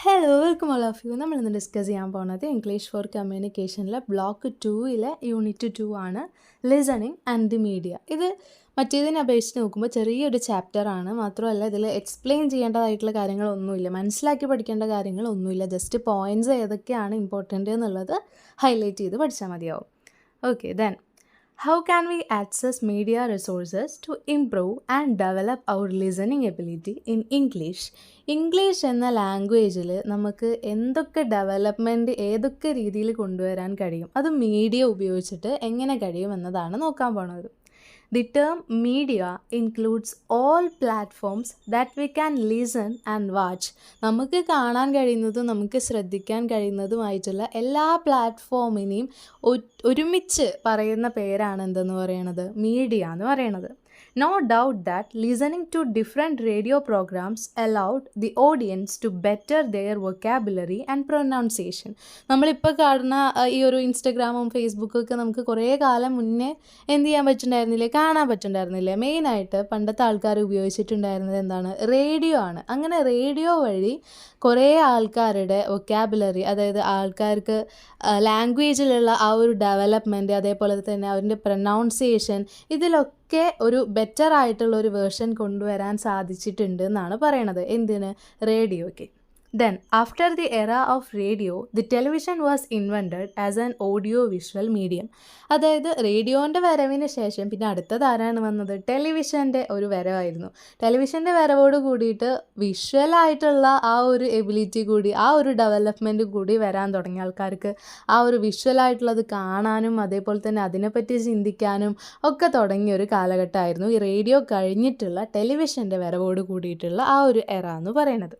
Hello welcome all of you. നമ്മളിന്ന് discuss ചെയ്യാൻ പോകുന്നത് ഇംഗ്ലീഷ് ഫോർ കമ്മ്യൂണിക്കേഷനിലെ ബ്ലോക്ക് 2 യൂണിറ്റ് 2 ആണ്, ലിസണിങ് ആൻഡ് ദി മീഡിയ. ഇത് മറ്റേതിനെ അപേക്ഷിച്ച് നോക്കുമ്പോൾ ചെറിയൊരു ചാപ്റ്റർ ആണ്. മാത്രമല്ല ഇതിൽ എക്സ്പ്ലെയിൻ ചെയ്യേണ്ടതായിട്ടുള്ള കാര്യങ്ങളൊന്നുമില്ല, മനസ്സിലാക്കി പഠിക്കേണ്ട കാര്യങ്ങളൊന്നുമില്ല. ജസ്റ്റ് പോയിൻറ്റ്സ് ഏതൊക്കെയാണ് ഇമ്പോർട്ടൻ്റ് എന്നുള്ളത് ഹൈലൈറ്റ് ചെയ്ത് പഠിച്ചാൽ മതിയാവും. Okay, then how can we access media resources to improve and develop our listening ability in English? English എന്ന ലാംഗ്വേജിൽ നമുക്ക് എന്തൊക്കെ ഡെവലപ്മെൻറ്റ് ഏതൊക്കെ രീതിയിൽ കൊണ്ടുവരാൻ കഴിയും, അത് മീഡിയ ഉപയോഗിച്ചിട്ട് എങ്ങനെ കഴിയും എന്നതാണ് നോക്കാൻ പോണത്. The term media includes all platforms that we can listen and watch. നമുക്ക് കാണാൻ കഴിയുന്നതും നമുക്ക് ശ്രദ്ധിക്കാൻ കഴിയുന്നതുമായിട്ടുള്ള എല്ലാ പ്ലാറ്റ്ഫോമിനെയും ഒരുമിച്ച് പറയുന്ന പേരാണ് എന്തെന്ന് പറയണത്, മീഡിയ എന്ന് പറയണത്. No doubt that listening to different radio programs allowed the audience to better their vocabulary and pronunciation. നമ്മളിപ്പോൾ കാണുന്ന ഈ ഒരു ഇൻസ്റ്റഗ്രാമും ഫേസ്ബുക്കും ഒക്കെ നമുക്ക് കുറേ കാലം മുന്നേ എന്ത് ചെയ്യാൻ പറ്റുന്നുണ്ടായിരുന്നില്ലേ, കാണാൻ പറ്റുന്നുണ്ടായിരുന്നില്ലേ. മെയിനായിട്ട് പണ്ടത്തെ ആൾക്കാർ ഉപയോഗിച്ചിട്ടുണ്ടായിരുന്നത് എന്താണ്, റേഡിയോ ആണ്. അങ്ങനെ റേഡിയോ വഴി കുറേ ആൾക്കാരുടെ വൊക്കാബുലറി, അതായത് ആൾക്കാർക്ക് ലാംഗ്വേജിലുള്ള ആ ഒരു ഡെവലപ്മെൻറ്റ്, അതേപോലെ തന്നെ അവരുടെ പ്രൊനൗൺസിയേഷൻ, ഇതിലൊക്കെ ഒരു ബെറ്റർ ആയിട്ടുള്ള ഒരു വേർഷൻ കൊണ്ടുവരാൻ സാധിച്ചിട്ടുണ്ട് എന്നാണ് പറയണത്. എന്തിന്, റേഡിയോയ്ക്ക്. Then, after the era of radio, the television was invented as an audio-visual medium. അതായത് റേഡിയോൻ്റെ വരവിന് ശേഷം പിന്നെ അടുത്തതാരാണ് വന്നത്, ടെലിവിഷൻ്റെ ഒരു വരവായിരുന്നു. ടെലിവിഷൻ്റെ വരവോട് കൂടിയിട്ട് വിഷ്വലായിട്ടുള്ള ആ ഒരു എബിലിറ്റി കൂടി, ആ ഒരു ഡെവലപ്മെൻറ്റ് കൂടി വരാൻ തുടങ്ങി. ആൾക്കാർക്ക് ആ ഒരു വിഷ്വലായിട്ടുള്ളത് കാണാനും അതേപോലെ തന്നെ അതിനെപ്പറ്റി ചിന്തിക്കാനും ഒക്കെ തുടങ്ങിയ ഒരു കാലഘട്ടമായിരുന്നു ഈ റേഡിയോ കഴിഞ്ഞിട്ടുള്ള ടെലിവിഷൻ്റെ വരവോട് കൂടിയിട്ടുള്ള ആ ഒരു എറ എന്ന് പറയുന്നത്.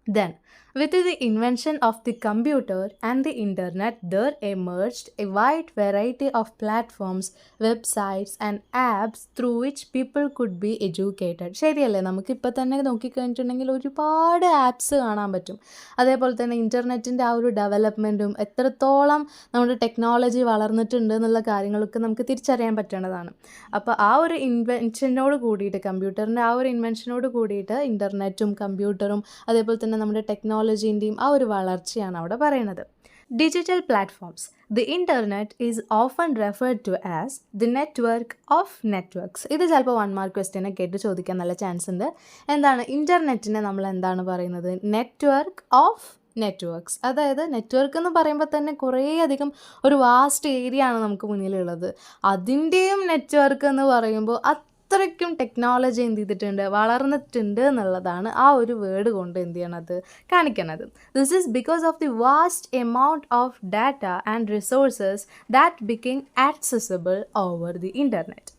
Then, with the invention of the computer and the internet, there emerged a wide variety of platforms, websites and apps through which people could be educated. ശരിയല്ലേ, നമുക്കിപ്പോൾ തന്നെ നോക്കിക്കഴിഞ്ഞിട്ടുണ്ടെങ്കിൽ ഒരുപാട് ആപ്സ് കാണാൻ പറ്റും. അതേപോലെ തന്നെ ഇൻ്റർനെറ്റിൻ്റെ ആ ഒരു ഡെവലപ്മെൻറ്റും എത്രത്തോളം നമ്മുടെ ടെക്നോളജി വളർന്നിട്ടുണ്ട് എന്നുള്ള കാര്യങ്ങളൊക്കെ നമുക്ക് തിരിച്ചറിയാൻ പറ്റേണ്ടതാണ്. അപ്പോൾ ആ ഒരു ഇൻവെൻഷനോട് കൂടിയിട്ട്, കമ്പ്യൂട്ടറിൻ്റെ ആ ഒരു ഇൻവെൻഷനോട് കൂടിയിട്ട് ഇൻ്റർനെറ്റും കമ്പ്യൂട്ടറും അതേപോലെ തന്നെ നമ്മുടെ ടെക്നോളജീൻ്റെയും ആ ഒരു വളർച്ചയാണ് അവിടെ പറയുന്നത്. Digital platforms. The internet is often referred to as the network of networks. ഇത് ചിലപ്പോൾ 1 മാർക്ക് ക്വസ്റ്റ്യനൊക്കെ ആയിട്ട് ചോദിക്കാൻ നല്ല ചാൻസ് ഉണ്ട്. എന്താണ് ഇൻ്റർനെറ്റിനെ നമ്മൾ എന്താണ് പറയുന്നത്, നെറ്റ്വർക്ക് ഓഫ് നെറ്റ്വർക്ക്സ്. അതായത് നെറ്റ്വർക്ക് എന്ന് പറയുമ്പോൾ തന്നെ കുറേ അധികം ഒരു വാസ്റ്റ് ഏരിയ ആണ് നമുക്ക് മുന്നിലുള്ളത്. അതിൻ്റെയും നെറ്റ്വർക്ക് എന്ന് പറയുമ്പോൾ അത്രയ്ക്കും ടെക്നോളജി എന്ത് ചെയ്തിട്ടുണ്ട്, വളർന്നിട്ടുണ്ട് എന്നുള്ളതാണ് ആ ഒരു വേർഡ് കൊണ്ട് എന്ത് ചെയ്യണത്, കാണിക്കണത്. This is because of the vast amount of data and resources that became accessible over the internet.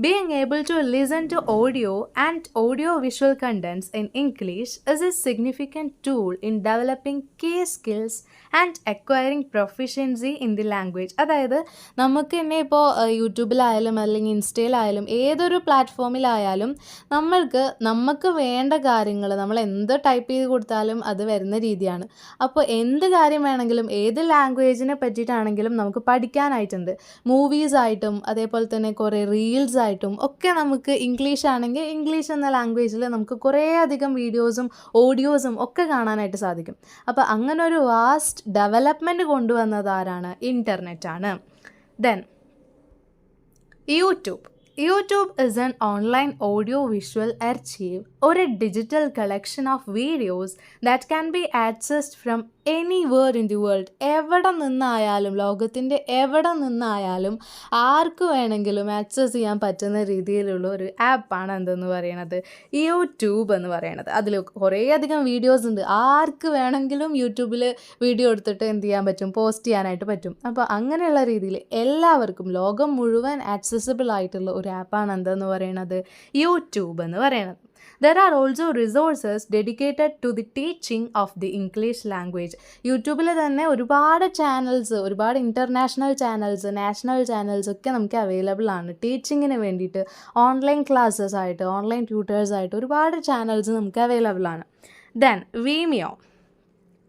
Being able to listen to audio and audio-visual contents in English is a significant tool in developing key skills and acquiring proficiency in the language. അതായത് നമുക്ക് തന്നെ ഇപ്പോൾ യൂട്യൂബിലായാലും അല്ലെങ്കിൽ ഇൻസ്റ്റയിലായാലും ഏതൊരു പ്ലാറ്റ്ഫോമിലായാലും നമുക്ക് വേണ്ട കാര്യങ്ങൾ നമ്മൾ എന്ത് ടൈപ്പ് ചെയ്ത് കൊടുത്താലും അത് വരുന്ന രീതിയാണ്. അപ്പോൾ എന്ത് കാര്യം വേണമെങ്കിലും ഏത് ലാംഗ്വേജിനെ പറ്റിയിട്ടാണെങ്കിലും നമുക്ക് പഠിക്കാനായിട്ടുണ്ട്. മൂവീസായിട്ടും അതേപോലെ തന്നെ കുറേ റീൽസ് ആയിട്ടും ഒക്കെ നമുക്ക് ഇംഗ്ലീഷ് ആണെങ്കിൽ ഇംഗ്ലീഷ് എന്ന ലാംഗ്വേജിൽ നമുക്ക് കുറേ അധികം വീഡിയോസും ഓഡിയോസും ഒക്കെ കാണാനായിട്ട് സാധിക്കും. അപ്പോൾ അങ്ങനെ ഒരു വാസ്റ്റ് ഡെവലപ്മെൻറ്റ് കൊണ്ടുവന്നത് ആരാണ്, ഇൻ്റർനെറ്റാണ്. Then YouTube is an online audio-visual archive or a digital collection of videos that can be accessed from anywhere in the world. എവിടെ നിന്നായാലും, ലോകത്തിൻ്റെ എവിടെ നിന്നായാലും ആർക്ക് വേണമെങ്കിലും ആക്സസ് ചെയ്യാൻ പറ്റുന്ന രീതിയിലുള്ള ഒരു ആപ്പാണ് എന്തെന്ന് പറയണത്, യൂട്യൂബ് എന്ന് പറയണത്. അതിൽ കുറേ അധികം വീഡിയോസ് ഉണ്ട്. ആർക്ക് വേണമെങ്കിലും യൂട്യൂബിൽ വീഡിയോ എടുത്തിട്ട് എന്ത് ചെയ്യാൻ പറ്റും, പോസ്റ്റ് ചെയ്യാനായിട്ട് പറ്റും. അപ്പോൾ അങ്ങനെയുള്ള രീതിയിൽ എല്ലാവർക്കും ലോകം മുഴുവൻ ആക്സസിബിൾ ആയിട്ടുള്ള ഒരു ആപ്പാണ് എന്തെന്ന് പറയണത്, യൂട്യൂബ് എന്ന് പറയണത്. There are also resources dedicated to the teaching of the English language. യൂട്യൂബിൽ തന്നെ ഒരുപാട് ചാനൽസ്, ഒരുപാട് ഇൻ്റർനാഷണൽ ചാനൽസ്, നാഷണൽ ചാനൽസ് ഒക്കെ നമുക്ക് അവൈലബിൾ ആണ് ടീച്ചിങ്ങിന് വേണ്ടിയിട്ട്. ഓൺലൈൻ ക്ലാസ്സസ് ആയിട്ട്, ഓൺലൈൻ ട്യൂട്ടേഴ്സ് ആയിട്ട് ഒരുപാട് ചാനൽസ് നമുക്ക് അവൈലബിൾ ആണ്. Then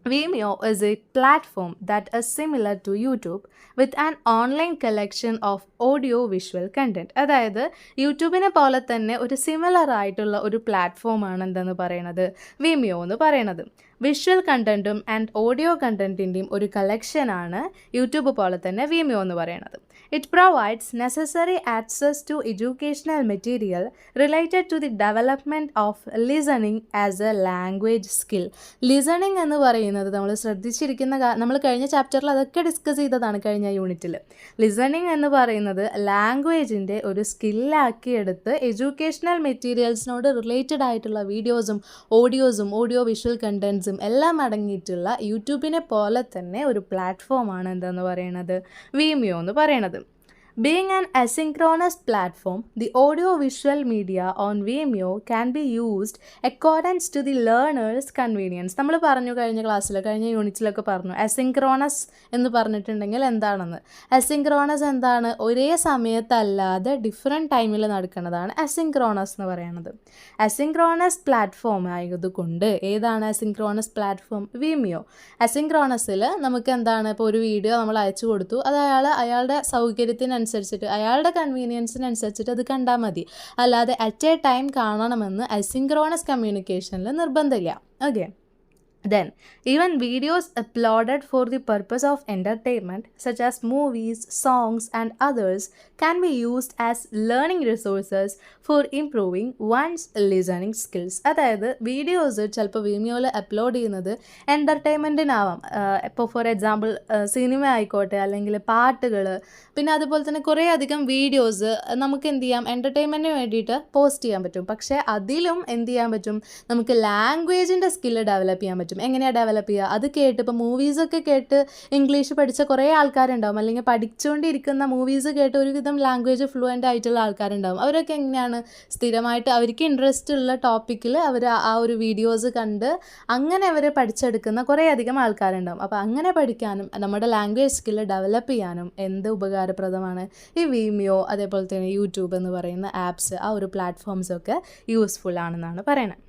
Vimeo is a platform that is similar to YouTube with an online collection of audio-visual content. അതായത് യൂട്യൂബിനെ പോലെ തന്നെ ഒരു സിമിലർ ആയിട്ടുള്ള ഒരു പ്ലാറ്റ്ഫോമാണ് എന്തെന്ന് പറയണത്, വിമിയോ എന്ന് പറയണത്. വിഷ്വൽ കണ്ടൻറ്റും ആൻഡ് ഓഡിയോ കണ്ടൻറ്റിൻ്റെയും ഒരു കളക്ഷനാണ് യൂട്യൂബ് പോലെ തന്നെ വിമിയോ എന്ന് പറയുന്നത്. It provides necessary access to educational material related to the development of listening as a language skill. Listening എന്ന് പറയുന്നത് നമ്മൾ ശ്രദ്ധിച്ചിരിക്കുന്ന നമ്മൾ കഴിഞ്ഞ ചാപ്റ്ററിൽ അതൊക്കെ ഡിസ്കസ് ചെയ്തതാണ് കഴിഞ്ഞ യൂണിറ്റിൽ. ലിസണിങ് എന്ന് പറയുന്നത് ലാംഗ്വേജിൻ്റെ ഒരു സ്കില്ലാക്കി എടുത്ത് എഡ്യൂക്കേഷണൽ മെറ്റീരിയൽസിനോട് റിലേറ്റഡ് ആയിട്ടുള്ള വീഡിയോസും ഓഡിയോ വിഷ്വൽ കണ്ടൻസും എല്ലാം അടങ്ങിയിട്ടുള്ള യൂട്യൂബിനെ പോലെ തന്നെ ഒരു പ്ലാറ്റ്ഫോമാണ് എന്താണെന്ന് പറയുന്നത് വിമിയോ എന്ന് പറയുന്നത്. Being an asynchronous platform, the audio-visual media on Vimeo can be used according to the learner's convenience. നമ്മൾ പറഞ്ഞു കഴിഞ്ഞ യൂണിറ്റിലൊക്കെ പറഞ്ഞു അസിൻക്രോണസ് എന്ന് പറഞ്ഞിട്ടുണ്ടെങ്കിൽ എന്താണെന്ന്. അസിൻക്രോണസ് എന്താണ്? ഒരേ സമയത്തല്ലാതെ ഡിഫറെൻറ്റ് ടൈമിൽ നടക്കുന്നതാണ് അസിൻക്രോണസ് എന്ന് പറയുന്നത്. അസിൻക്രോണസ് പ്ലാറ്റ്ഫോം ആയതുകൊണ്ട് ഏതാണ് അസിൻക്രോണസ് പ്ലാറ്റ്ഫോം? വിമിയോ. അസിൻക്രോണസിൽ നമുക്ക് എന്താണ്, ഇപ്പോൾ ഒരു വീഡിയോ നമ്മൾ അയച്ചു കൊടുത്തു, അത് അയാളുടെ സൗകര്യത്തിനനുസരിച്ചിട്ട് അയാളുടെ കൺവീനിയൻസിനനുസരിച്ചിട്ട് അത് കണ്ടാൽ മതി. അല്ലാതെ അറ്റ് എ ടൈം കാണണമെന്ന് അസിൻക്രോണസ് കമ്മ്യൂണിക്കേഷനിൽ നിർബന്ധമില്ല. Okay. Then, even videos uploaded for the purpose of entertainment, such as movies, songs, and others, can be used as learning resources for improving one's listening skills. അതായത് videos ചിലപ്പോൾ വിമിയോയിൽ upload ചെയ്യുന്നത് എൻ്റർടൈൻമെൻറ്റിനാവാം. ഇപ്പോൾ for example cinema ആയിക്കോട്ടെ, അല്ലെങ്കിൽ പാട്ടുകൾ, പിന്നെ അതുപോലെ തന്നെ കുറേ അധികം വീഡിയോസ് നമുക്ക് എന്ത് ചെയ്യാം, എൻ്റർടൈൻമെൻറ്റിന് വേണ്ടിയിട്ട് പോസ്റ്റ് ചെയ്യാൻ പറ്റും. പക്ഷേ അതിലും എന്ത് ചെയ്യാൻ പറ്റും, നമുക്ക് ലാംഗ്വേജിൻ്റെ സ്കില്ല് ഡെവലപ്പ് ചെയ്യാൻ പറ്റും. എങ്ങനെയാണ് ഡെവലപ്പ് ചെയ്യുക? അത് കേട്ട് ഇപ്പോൾ മൂവീസൊക്കെ കേട്ട് ഇംഗ്ലീഷ് പഠിച്ച കുറേ ആൾക്കാരുണ്ടാവും, അല്ലെങ്കിൽ പഠിച്ചുകൊണ്ടിരിക്കുന്ന മൂവീസ് കേട്ട് ഒരുവിധം ലാംഗ്വേജ് ഫ്ലുവൻ്റ് ആയിട്ടുള്ള ആൾക്കാരുണ്ടാവും. അവരൊക്കെ എങ്ങനെയാണ് സ്ഥിരമായിട്ട് അവർക്ക് ഇൻട്രസ്റ്റ് ഉള്ള ടോപ്പിക്കിൽ അവർ ആ ഒരു വീഡിയോസ് കണ്ട് അങ്ങനെ അവർ പഠിച്ചെടുക്കുന്ന കുറേ അധികം ആൾക്കാരുണ്ടാവും. അപ്പോൾ അങ്ങനെ പഠിക്കാനും നമ്മുടെ ലാംഗ്വേജ് സ്കില്ല് ഡെവലപ്പ് ചെയ്യാനും എന്ത് ഉപകാരപ്രദമാണ്? ഈ വിമിയോ അതേപോലെ തന്നെ യൂട്യൂബ് എന്ന് പറയുന്ന ആപ്സ്, ആ ഒരു പ്ലാറ്റ്ഫോംസൊക്കെ യൂസ്ഫുൾ ആണെന്നാണ് പറയുന്നത്.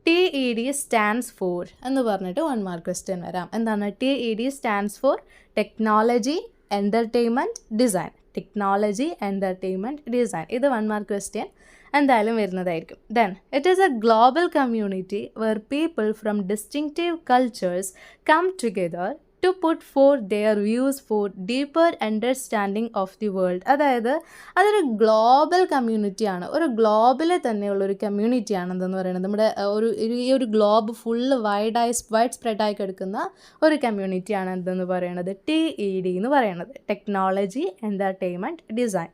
TED സ്റ്റാൻഡ്സ് ഫോർ എന്ന് പറഞ്ഞിട്ട് 1 മാർക്ക് ക്വസ്റ്റ്യൻ വരാം. എന്താണ് TED stands for? Technology entertainment design. Technology entertainment design. ഇത് 1 മാർക്ക് ക്വസ്റ്റ്യൻ എന്തായാലും വരുന്നതായിരിക്കും. Then, it is a global community where people from distinctive cultures come together to put forth their views for deeper understanding of the world. അതായത് അതൊരു global കമ്മ്യൂണിറ്റിയാണ്, ഒരു ഗ്ലോബിൽ തന്നെയുള്ളൊരു കമ്മ്യൂണിറ്റിയാണ് എന്തെന്ന് പറയുന്നത്. നമ്മുടെ ഈ ഒരു ഗ്ലോബ് ഫുള്ള് വൈഡ് സ്പ്രെഡായി കിടക്കുന്ന ഒരു കമ്മ്യൂണിറ്റിയാണ് എന്തെന്ന് പറയുന്നത് TED എന്ന് പറയുന്നത്. Technology entertainment design.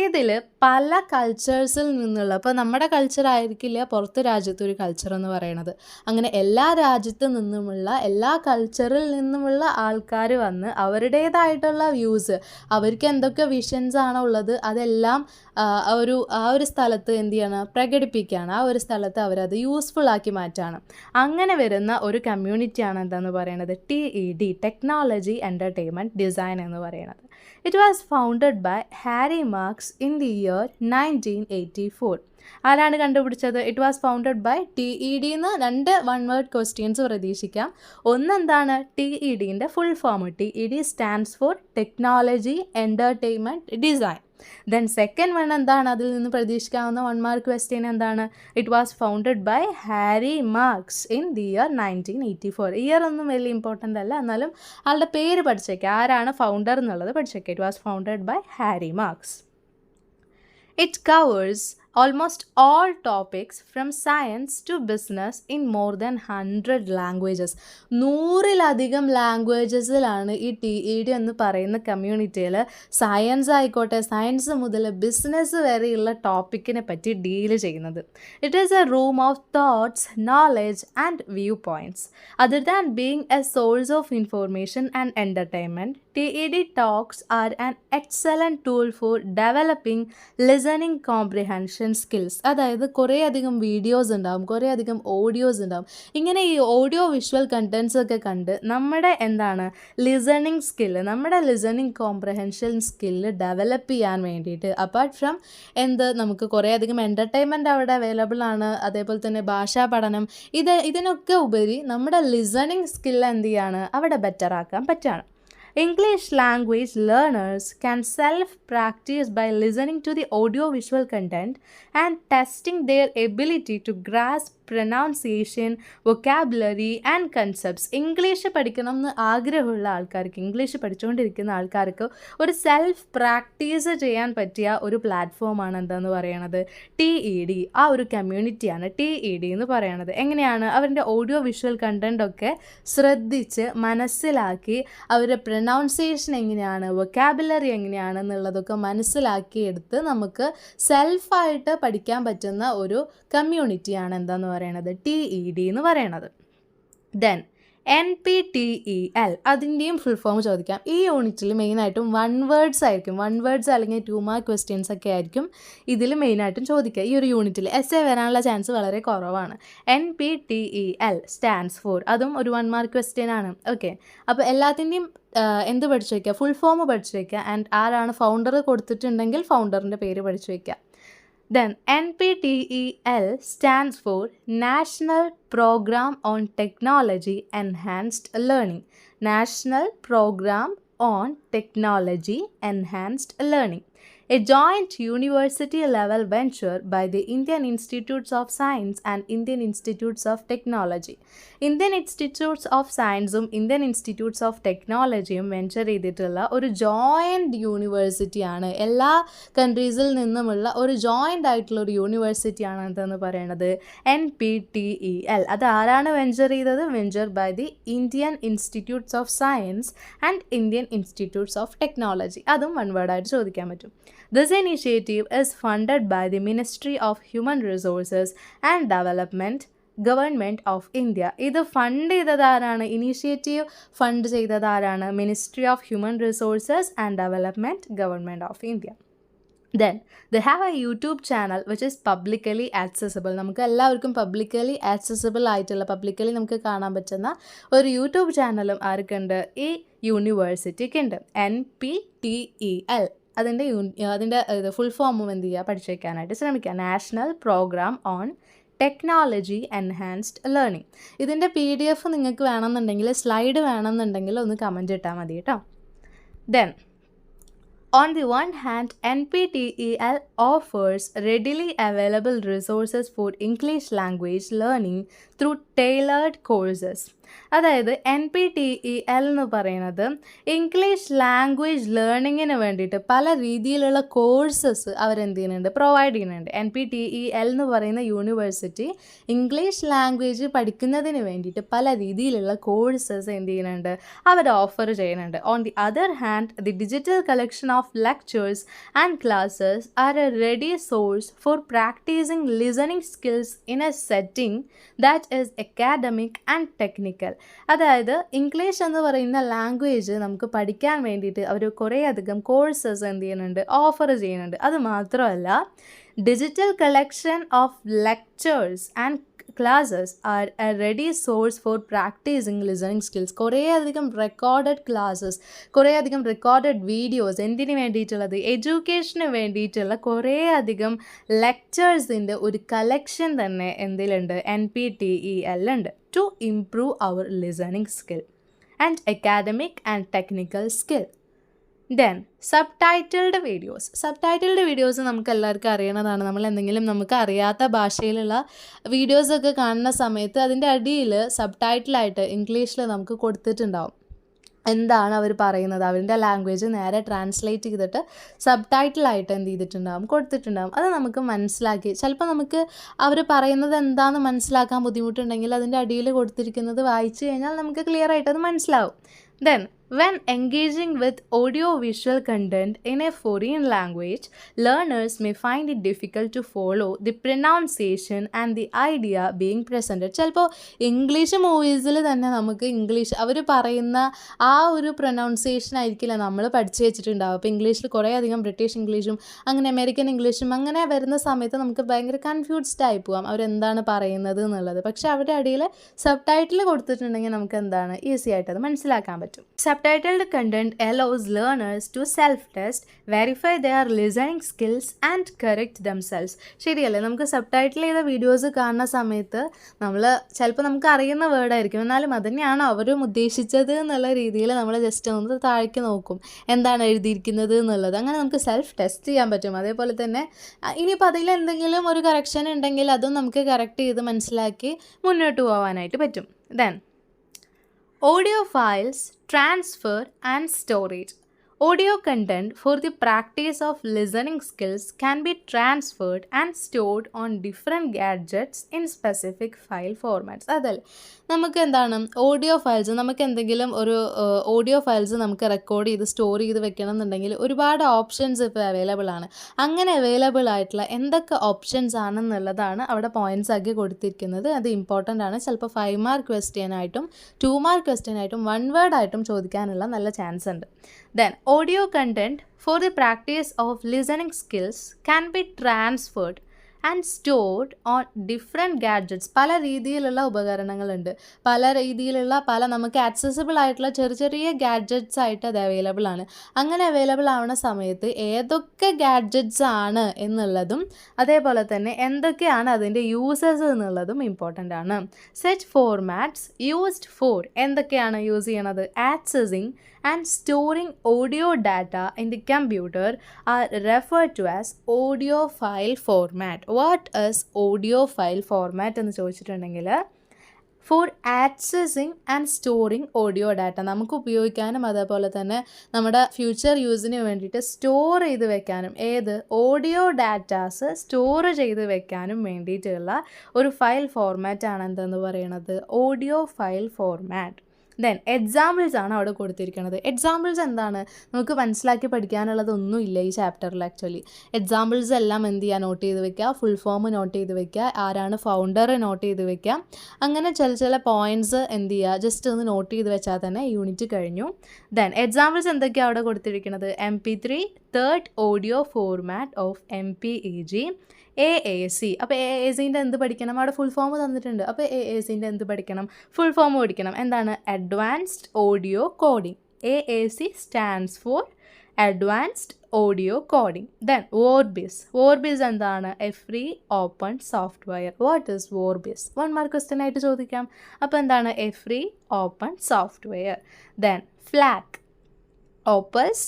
ഇതിൽ പല കൾച്ചേഴ്സിൽ നിന്നുള്ള, ഇപ്പോൾ നമ്മുടെ കൾച്ചർ ആയിരിക്കില്ല പുറത്ത് രാജ്യത്തൊരു കൾച്ചർ എന്ന് പറയുന്നത്. അങ്ങനെ എല്ലാ രാജ്യത്തു നിന്നുമുള്ള, എല്ലാ കൾച്ചറിൽ നിന്നുമുള്ള ആൾക്കാർ വന്ന് അവരുടേതായിട്ടുള്ള വ്യൂസ്, അവർക്ക് എന്തൊക്കെ വിഷൻസ് ആണോ ഉള്ളത് അതെല്ലാം ആ ഒരു സ്ഥലത്ത് എന്ത് ചെയ്യണം, പ്രകടിപ്പിക്കുകയാണ്. ആ ഒരു സ്ഥലത്ത് അവരത് യൂസ്ഫുൾ ആക്കി മാറ്റാണ്. അങ്ങനെ വരുന്ന ഒരു കമ്മ്യൂണിറ്റിയാണ് എന്താണെന്ന് പറയുന്നത് TED, ടെക്നോളജി എൻ്റർടൈൻമെൻറ്റ് ഡിസൈൻ എന്ന് പറയുന്നത്. It was founded by Harry Marks in the year 1984. ആരാണ് കണ്ടുപിടിച്ചത്? It was founded by TED എന്ന് 2 1 വേർഡ് ക്വസ്റ്റ്യൻസ് പ്രതീക്ഷിക്കാം. ഒന്നെന്താണ് TEDൻ്റെ full form? TED stands for technology entertainment design. Then second one എന്താണ്? അതിൽ നിന്ന് പ്രതീക്ഷിക്കാവുന്ന 1 മാർക്ക് ക്വസ്റ്റ്യൻ എന്താണ്? It was founded by Harry Marks in the year 1984. Year ഒന്നും വലിയ ഇമ്പോർട്ടൻ്റ് അല്ല, എന്നാലും ആളുടെ പേര് പഠിച്ചേക്കാം, ആരാണ് ഫൗണ്ടർ എന്നുള്ളത് പഠിച്ചേക്കാം. It was founded by Harry Marks. It covers almost all topics from science to business in more than 100 languages. 100-ലധികം ലാംഗ്വേജസിലാണ് ഈ TED എന്ന് പറയുന്ന കമ്മ്യൂണിറ്റിയിൽ സയൻസ് ആയിക്കോട്ടെ, സയൻസ് മുതൽ ബിസിനസ് വരെയുള്ള ടോപ്പിക്കിനെ പറ്റി ഡീൽ ചെയ്യുന്നത്. It is A room of thoughts, knowledge and view points. Other than being A source of information and entertainment, TED talks are an excellent tool for developing listening comprehension skills. അതായത് കുറേ അധികം videos ഉണ്ടാവും, കുറേ അധികം audios ഉണ്ടാവും. ഇങ്ങനെ ഈ audio visual contents ഒക്കെ കണ്ട് നമ്മുടെ എന്താണ് ലിസണിങ് സ്കില്ല്, നമ്മുടെ ലിസണിങ് കോംപ്രഹെൻഷൻ സ്കില്ല് ഡെവലപ്പ് ചെയ്യാൻ വേണ്ടിയിട്ട്, അപ്പാർട്ട് ഫ്രം നമുക്ക് കുറേ അധികം എൻ്റർടൈൻമെൻറ്റ് അവിടെ അവൈലബിൾ ആണ്, അതേപോലെ തന്നെ ഭാഷാ പഠനം, ഇതിനൊക്കെ ഉപരി നമ്മുടെ ലിസണിങ് സ്കില്ല് എന്ത് ചെയ്യാണ് അവിടെ ബെറ്റർ ആക്കാൻ പറ്റുകയാണ്. English language learners can self-practice by listening to the audio-visual content and testing their ability to grasp pronunciation, vocabulary and concepts. English പഠിക്കണം എന്ന് ആഗ്രഹമുള്ള ആൾക്കാർക്ക്, ഇംഗ്ലീഷ് പഠിച്ചുകൊണ്ടിരിക്കുന്ന ആൾക്കാർക്ക് ഒരു സെൽഫ് പ്രാക്ടീസ് ചെയ്യാൻ പറ്റിയ ഒരു പ്ലാറ്റ്ഫോമാണ് എന്താന്ന് പറയണത് TED. ആ ഒരു കമ്മ്യൂണിറ്റിയാണ് TED എന്ന് പറയണത്. എങ്ങനെയാണ് അവരുടെ ഓഡിയോ വിഷ്വൽ കണ്ടൻ്റ് ഒക്കെ ശ്രദ്ധിച്ച് മനസ്സിലാക്കി അവരുടെ പ്രൊനൗൺസിയേഷൻ എങ്ങനെയാണ്, വൊക്കാബുലറി എങ്ങനെയാണെന്നുള്ളതൊക്കെ മനസ്സിലാക്കിയെടുത്ത് നമുക്ക് സെൽഫായിട്ട് പഠിക്കാൻ പറ്റുന്ന ഒരു കമ്മ്യൂണിറ്റിയാണ് എന്താന്ന് പറയണത് TED എന്ന് പറയണത്. ദെൻ NPTEL, അതിൻ്റെയും ഫുൾ ഫോം ചോദിക്കാം. ഈ യൂണിറ്റിൽ മെയിനായിട്ടും 1 വേർഡ്സ് ആയിരിക്കും, 1 വേർഡ്സ് അല്ലെങ്കിൽ 2 മാർക്ക് ക്വസ്റ്റ്യൻസ് ഒക്കെ ആയിരിക്കും ഇതിൽ മെയിനായിട്ടും ചോദിക്കുക. ഈ ഒരു യൂണിറ്റിൽ എസ്സേ വരാനുള്ള ചാൻസ് വളരെ കുറവാണ്. NPTEL സ്റ്റാൻഡ്സ് ഫോർ, അതും ഒരു 1 മാർക്ക് ക്വസ്റ്റ്യൻ ആണ്. ഓക്കെ, അപ്പോൾ എല്ലാത്തിൻ്റെയും എന്ത് പഠിച്ചു വയ്ക്കുക, ഫുൾ ഫോം പഠിച്ചു വയ്ക്കുക. ആൻഡ് ആരാണ് ഫൗണ്ടർ കൊടുത്തിട്ടുണ്ടെങ്കിൽ ഫൗണ്ടറിൻ്റെ പേര് പഠിച്ചു വയ്ക്കുക. Then NPTEL stands for National Program on Technology Enhanced Learning. National Program on Technology Enhanced Learning. A joint university-level venture by the Indian Institutes of Science and Indian Institutes of Technology. Indian Institutes of Science-ഉം Indian Institutes of Technology-യും venture ചെയ്തിട്ടുള്ള ഒരു joint യൂണിവേഴ്സിറ്റിയാണ്. എല്ലാ കൺട്രീസിൽ നിന്നുമുള്ള ഒരു joint ആയിട്ടുള്ള ഒരു യൂണിവേഴ്സിറ്റിയാണ് എന്തെന്ന് പറയുന്നത് NPTEL. അത് ആരാണ് വെഞ്ചർ ചെയ്തത്? Venture by the Indian institutes of science and Indian institutes of technology. അതും 1 വേർഡായിട്ട് ചോദിക്കാൻ പറ്റും. This initiative is funded by the Ministry of Human Resources and Development, Government of India. ഇത് ഫണ്ട് ചെയ്തതാരാണ്? ഇനീഷ്യേറ്റീവ് ഫണ്ട് ചെയ്തതാരാണ്? Ministry of Human Resources and Development, Government of India. Then they have a YouTube channel which is publicly accessible. നമുക്ക് എല്ലാവർക്കും publicly accessible ആയിട്ടുള്ള, publicly നമുക്ക് കാണാൻ പറ്റുന്ന ഒരു യൂട്യൂബ് ചാനലും ആർക്കുണ്ട്? ഈ യൂണിവേഴ്സിറ്റിക്ക് ഉണ്ട്. NPTEL. അതിൻ്റെ ഫുൾ ഫോമും എന്ത് ചെയ്യുക, പഠിച്ചു വയ്ക്കാനായിട്ട് ശ്രമിക്കുക. National programme on technology enhanced learning. ഇതിൻ്റെ PDF നിങ്ങൾക്ക് വേണമെന്നുണ്ടെങ്കിൽ, സ്ലൈഡ് വേണമെന്നുണ്ടെങ്കിൽ ഒന്ന് കമൻറ്റ് ഇട്ടാൽ മതി കേട്ടോ. Then on the one hand, NPTEL offers readily available resources for English language learning through tailored courses. അതായത് NPTEL എന്ന് പറയുന്നത് ഇംഗ്ലീഷ് ലാംഗ്വേജ് ലേണിങ്ങിന് വേണ്ടിയിട്ട് പല രീതിയിലുള്ള കോഴ്സസ് അവരെന്ത് ചെയ്യുന്നുണ്ട്, പ്രൊവൈഡ് ചെയ്യുന്നുണ്ട്. NPTEL എന്ന് പറയുന്ന യൂണിവേഴ്സിറ്റി ഇംഗ്ലീഷ് ലാംഗ്വേജ് പഠിക്കുന്നതിന് വേണ്ടിയിട്ട് പല രീതിയിലുള്ള കോഴ്സസ് എന്ത് ചെയ്യുന്നുണ്ട്, അവർ ഓഫർ ചെയ്യുന്നുണ്ട്. On the other hand, the digital collection of lectures and classes are a ready source for practicing listening skills in a setting that is academic and technical. അതായത് English എന്ന് പറയുന്ന ലാംഗ്വേജ് നമുക്ക് പഠിക്കാൻ വേണ്ടിയിട്ട് അവർ കുറേയധികം കോഴ്സസ് എന്ത് ചെയ്യുന്നുണ്ട്, ഓഫർ ചെയ്യുന്നുണ്ട്. അത് മാത്രമല്ല, digital collection of lectures and classes are a ready source for practicing listening skills. കുറേയധികം റെക്കോർഡഡ് ക്ലാസ്സസ്, കുറേയധികം റെക്കോർഡഡ് വീഡിയോസ്, എന്തിനു വേണ്ടിയിട്ടുള്ളത്, എഡ്യൂക്കേഷന് വേണ്ടിയിട്ടുള്ള കുറേയധികം ലെക്ചേഴ്സിൻ്റെ ഒരു കളക്ഷൻ തന്നെ എന്തിലുണ്ട്, NPTEL ഉണ്ട്. To improve our listening skill and academic and technical skill. Then subtitled videos നമുക്ക് എല്ലാവർക്കും അറിയണതാണ്. നമ്മൾ എന്തെങ്കിലും നമുക്ക് അറിയാത്ത ഭാഷയിലുള്ള വീഡിയോസൊക്കെ കാണുന്ന സമയത്ത് അതിൻ്റെ അടിയിൽ സബ്ടൈറ്റിലായിട്ട് ഇംഗ്ലീഷിൽ നമുക്ക് കൊടുത്തിട്ടുണ്ടാവും എന്താണ് അവർ പറയുന്നത്. അവരുടെ ലാംഗ്വേജ് നേരെ ട്രാൻസ്ലേറ്റ് ചെയ്തിട്ട് സബ്ടൈറ്റിലായിട്ട് എന്ത് ചെയ്തിട്ടുണ്ടാകും, കൊടുത്തിട്ടുണ്ടാകും. അത് നമുക്ക് മനസ്സിലാക്കി, ചിലപ്പോൾ നമുക്ക് അവർ പറയുന്നത് എന്താണെന്ന് മനസ്സിലാക്കാൻ ബുദ്ധിമുട്ടുണ്ടെങ്കിൽ അതിൻ്റെ അടിയിൽ കൊടുത്തിരിക്കുന്നത് വായിച്ചു കഴിഞ്ഞാൽ നമുക്ക് ക്ലിയർ ആയിട്ട് അത് മനസ്സിലാവും. Then, when engaging with audio-visual content in a foreign language, learners may find it difficult to follow the pronunciation and the idea being presented. ചിലപ്പോൾ ഇംഗ്ലീഷ് മൂവീസിൽ തന്നെ നമുക്ക് ഇംഗ്ലീഷ് അവർ പറയുന്ന ആ ഒരു പ്രൊനൗൺസിയേഷൻ ആയിരിക്കില്ല നമ്മൾ പഠിച്ചു വെച്ചിട്ടുണ്ടാവും. അപ്പോൾ ഇംഗ്ലീഷിൽ കുറേ അധികം ബ്രിട്ടീഷ് ഇംഗ്ലീഷും അങ്ങനെ അമേരിക്കൻ ഇംഗ്ലീഷും അങ്ങനെ വരുന്ന സമയത്ത് നമുക്ക് ഭയങ്കര കൺഫ്യൂസ്ഡ് ആയി പോകാം അവരെന്താണ് പറയുന്നത് എന്നുള്ളത്. പക്ഷേ അവരുടെ അടിയിൽ സബ് ടൈറ്റിൽ കൊടുത്തിട്ടുണ്ടെങ്കിൽ നമുക്ക് എന്താണ് ഈസി ആയിട്ട് അത് മനസ്സിലാക്കാൻ പറ്റും. Sub Subtitled content allows learners to self-test, verify their listening skills and correct themselves. ശരിയല്ലേ? നമുക്ക് സബ്ടൈറ്റിൽ ചെയ്ത വീഡിയോസ് കാണുന്ന സമയത്ത് നമ്മൾ ചിലപ്പോൾ നമുക്ക് അറിയുന്ന വേർഡായിരിക്കും, എന്നാലും അതുതന്നെയാണോ അവരും ഉദ്ദേശിച്ചത് എന്നുള്ള രീതിയിൽ നമ്മൾ ജസ്റ്റ് ഒന്ന് താഴേക്ക് നോക്കും എന്താണ് എഴുതിയിരിക്കുന്നത് എന്നുള്ളത്. അങ്ങനെ നമുക്ക് സെൽഫ് ടെസ്റ്റ് ചെയ്യാൻ പറ്റും. അതേപോലെ തന്നെ ഇനിയിപ്പോൾ അതിൽ എന്തെങ്കിലും ഒരു കറക്ഷൻ ഉണ്ടെങ്കിൽ അതും നമുക്ക് കറക്റ്റ് ചെയ്ത് മനസ്സിലാക്കി മുന്നോട്ട് പോകാനായിട്ട് പറ്റും. Then audio files, transfer and storage. Audio content for the practice of listening skills can be transferred and stored on different gadgets in specific file formats. അതല്ല നമുക്ക് എന്താണ് ഓഡിയോ ഫയൽസ്, നമുക്ക് എന്തെങ്കിലും ഒരു ഓഡിയോ ഫയൽസ് നമുക്ക് റെക്കോർഡ് ചെയ്ത് store ചെയ്ത് വെക്കണം എന്നുണ്ടെങ്കിൽ ഒരുപാട് ഓപ്ഷൻസ് ഇപ്പോൾ അവൈലബിൾ ആണ്. അങ്ങനെ അവൈലബിൾ ആയിട്ടുള്ള എന്തൊക്കെ ഓപ്ഷൻസ് ആണെന്നുള്ളതാണ് അവിടെ പോയിൻറ്റ്സ് ആക്കി കൊടുത്തിരിക്കുന്നത്. അത് ഇമ്പോർട്ടൻ്റ് ആണ്. ചിലപ്പോൾ 5 മാർക്ക് ക്വസ്റ്റ്യൻ ആയിട്ടും 2 മാർക്ക് ക്വസ്റ്റ്യൻ ആയിട്ടും 1 വേർഡ് ആയിട്ടും ചോദിക്കാനുള്ള നല്ല ചാൻസ് ഉണ്ട്. Then audio content for the practice of listening skills can be transferred and stored on different gadgets. പല രീതിയിലുള്ള ഉപകരണങ്ങളുണ്ട്, പല രീതിയിലുള്ള നമുക്ക് ആക്സസിബിൾ ആയിട്ടുള്ള ചെറിയ ഗാഡ്ജറ്റ്സ് ആയിട്ട് അത് അവൈലബിൾ ആണ്. അങ്ങനെ അവൈലബിൾ ആവുന്ന സമയത്ത് ഏതൊക്കെ ഗാഡ്ജറ്റ്സ് ആണ് എന്നുള്ളതും അതേപോലെ തന്നെ എന്തൊക്കെയാണ് അതിൻ്റെ യൂസസ് എന്നുള്ളതും ഇമ്പോർട്ടൻ്റ് ആണ്. സെറ്റ് ഫോർമാറ്റ്സ് യൂസ്ഡ് ഫോർ എന്തൊക്കെയാണ് യൂസ് ചെയ്യണത്? Accessing and storing audio data in the computer are referred to as audio file format. What is audio file format എന്ന് ചോദിച്ചിട്ടുണ്ടെങ്കിൽ for accessing and storing audio data, നമുക്ക് ഉപയോഗിക്കാനും അതേപോലെ തന്നെ നമ്മുടെ future യൂസിന് വേണ്ടിയിട്ട് സ്റ്റോർ ചെയ്ത് വെക്കാനും, ഏത് ഓഡിയോ ഡാറ്റാസ് സ്റ്റോർ ചെയ്ത് വെക്കാനും വേണ്ടിയിട്ടുള്ള ഒരു ഫയൽ ഫോർമാറ്റാണ് എന്തെന്ന് പറയുന്നത്? Audio file format. Then examples ആണ് അവിടെ കൊടുത്തിരിക്കുന്നത്. എക്സാമ്പിൾസ് എന്താണ്? നമുക്ക് മനസ്സിലാക്കി പഠിക്കാനുള്ളതൊന്നുമില്ല ഈ ചാപ്റ്ററിൽ. ആക്ച്വലി എക്സാമ്പിൾസ് എല്ലാം എന്ത് ചെയ്യുക? നോട്ട് ചെയ്ത് വെക്കുക, ഫുൾ ഫോം നോട്ട് ചെയ്ത് വെക്കുക, ആരാണ് ഫൗണ്ടർ നോട്ട് ചെയ്ത് വെക്കുക. അങ്ങനെ ചില പോയിൻറ്റ്സ് എന്ത് ചെയ്യുക? ജസ്റ്റ് ഒന്ന് നോട്ട് ചെയ്ത് വെച്ചാൽ തന്നെ യൂണിറ്റ് കഴിഞ്ഞു. ദെൻ എക്സാമ്പിൾസ് എന്തൊക്കെയാണ് അവിടെ കൊടുത്തിരിക്കുന്നത്? MP3 third audio format of MPEG, AAC. അപ്പോൾ AACൻ്റെ എന്ത് പഠിക്കണം? അവിടെ ഫുൾ ഫോം തന്നിട്ടുണ്ട്. അപ്പോൾ AACൻ്റെ എന്ത് പഠിക്കണം? ഫുൾ ഫോം പഠിക്കണം. എന്താണ്? Advanced audio coding. AAC stands for advanced audio coding. Then Vorbis. Vorbis എന്താണ്? A free open software. What is Vorbis? 1 mark question ആയിട്ട് ചോദിക്കാം. അപ്പോൾ എന്താണ്? A free open software. Then FLAC. Opus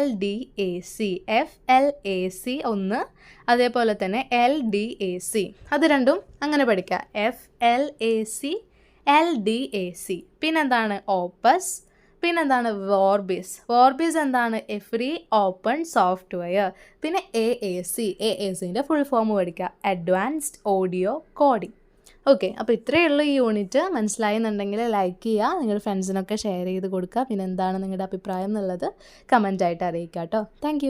LDAC, FLAC ഒന്ന്, അതേപോലെ തന്നെ LDAC, അത് രണ്ടും അങ്ങനെ പഠിക്കുക. FLAC, LDAC. പിന്നെന്താണ്? ഓപ്പസ്. പിന്നെന്താണ്? വോർബിസ്. വോർബിസ് എന്താണ്? A free open software. പിന്നെ AACൻ്റെ ഫുൾ ഫോം പഠിക്കുക. Advanced audio coding. ഓക്കെ, അപ്പോൾ ഇത്രയേ ഉള്ളൂ ഈ യൂണിറ്റ്. മനസ്സിലായെന്നുണ്ടെങ്കിൽ ലൈക്ക് ചെയ്യുക, നിങ്ങളുടെ ഫ്രണ്ട്സിനൊക്കെ ഷെയർ ചെയ്ത് കൊടുക്കുക. പിന്നെ എന്താണ് നിങ്ങളുടെ അഭിപ്രായം എന്നുള്ളത് കമൻറ്റായിട്ട് അറിയിക്കുക കേട്ടോ. താങ്ക്